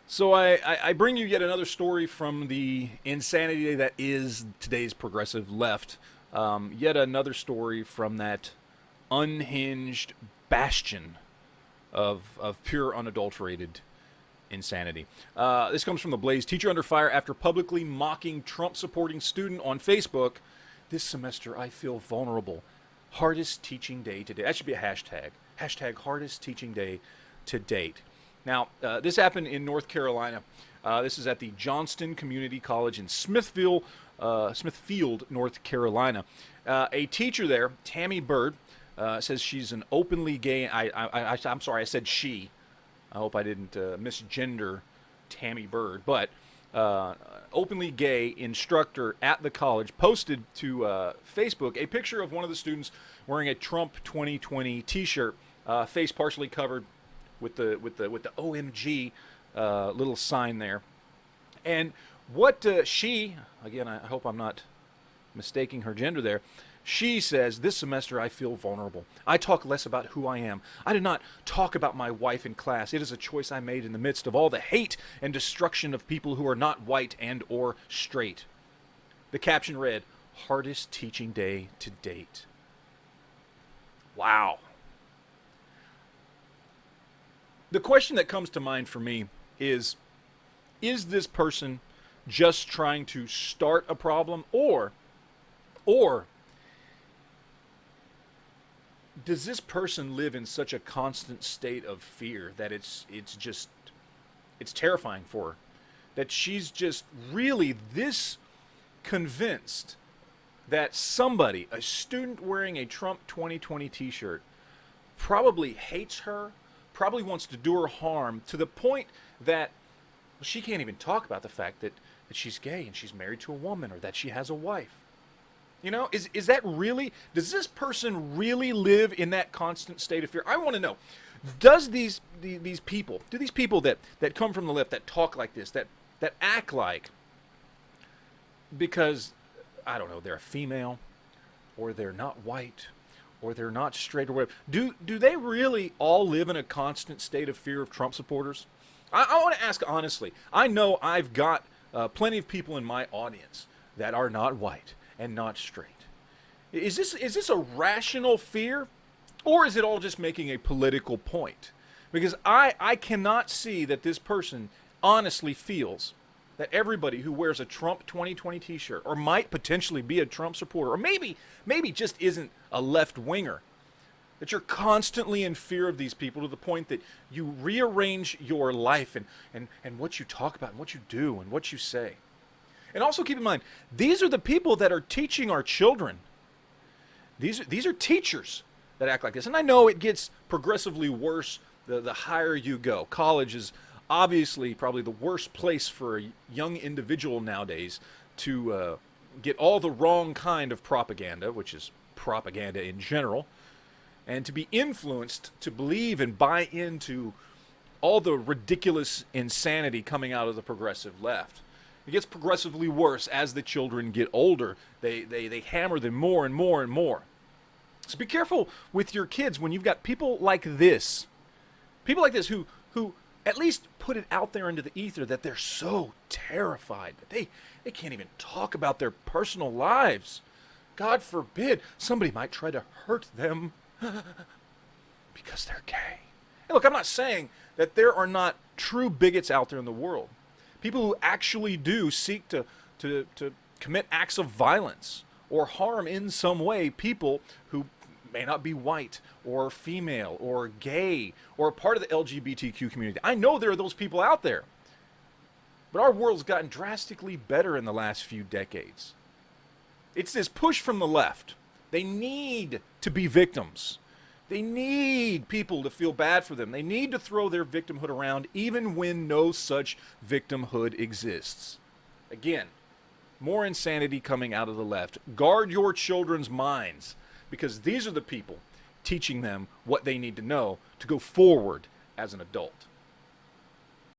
So I bring you yet another story from the insanity that is today's progressive left. Yet another story from that unhinged bastion of pure unadulterated insanity. This comes from the Blaze. Teacher under fire after publicly mocking Trump-supporting student on Facebook. This semester I feel vulnerable. Hardest teaching day to date. That should be a hashtag. Hashtag hardest teaching day to date. Now, this happened in North Carolina. This is at the Johnston Community College in Smithfield, North Carolina. A teacher there, Tammy Bird, says she's an openly gay. I'm sorry, I said she. I hope I didn't misgender Tammy Bird, but openly gay instructor at the college posted to Facebook a picture of one of the students wearing a Trump 2020 T-shirt, face partially covered with the OMG little sign there. And what she, again, I hope I'm not mistaking her gender there. She says, this semester I feel vulnerable. I talk less about who I am. I do not talk about my wife in class. It is a choice I made in the midst of all the hate and destruction of people who are not white and or straight. The caption read, hardest teaching day to date. Wow. The question that comes to mind for me is this person just trying to start a problem, or does this person live in such a constant state of fear that it's terrifying for her, that she's just really this convinced that somebody, a student wearing a Trump 2020 T-shirt, probably hates her, probably wants to do her harm to the point that she can't even talk about the fact that she's gay and she's married to a woman, or that she has a wife. You know, is that really, does this person really live in that constant state of fear? I want to know, does these people, do these people that come from the left, that talk like this, that act like, because, I don't know, they're a female, or they're not white, or they're not straight, or whatever, do they really all live in a constant state of fear of Trump supporters? I want to ask honestly. I know I've got plenty of people in my audience that are not white and not straight. Is this a rational fear, or is it all just making a political point? Because I cannot see that this person honestly feels that everybody who wears a Trump 2020 T-shirt, or might potentially be a Trump supporter, or maybe just isn't a left-winger, that you're constantly in fear of these people to the point that you rearrange your life and what you talk about and what you do and what you say. And also keep in mind, these are the people that are teaching our children. These are teachers that act like this. And I know it gets progressively worse the higher you go. College is obviously probably the worst place for a young individual nowadays to get all the wrong kind of propaganda, which is propaganda in general, and to be influenced to believe and buy into all the ridiculous insanity coming out of the progressive left. It gets progressively worse as the children get older. They hammer them more and more and more. So be careful with your kids when you've got people like this. People like this who at least put it out there into the ether that they're so terrified that they can't even talk about their personal lives. God forbid somebody might try to hurt them because they're gay. And look, I'm not saying that there are not true bigots out there in the world. People who actually do seek to commit acts of violence or harm in some way people who may not be white or female or gay or a part of the LGBTQ community. I know there are those people out there. But our world's gotten drastically better in the last few decades. It's this push from the left. They need to be victims. They need people to feel bad for them. They need to throw their victimhood around even when no such victimhood exists. Again, more insanity coming out of the left. Guard your children's minds, because these are the people teaching them what they need to know to go forward as an adult.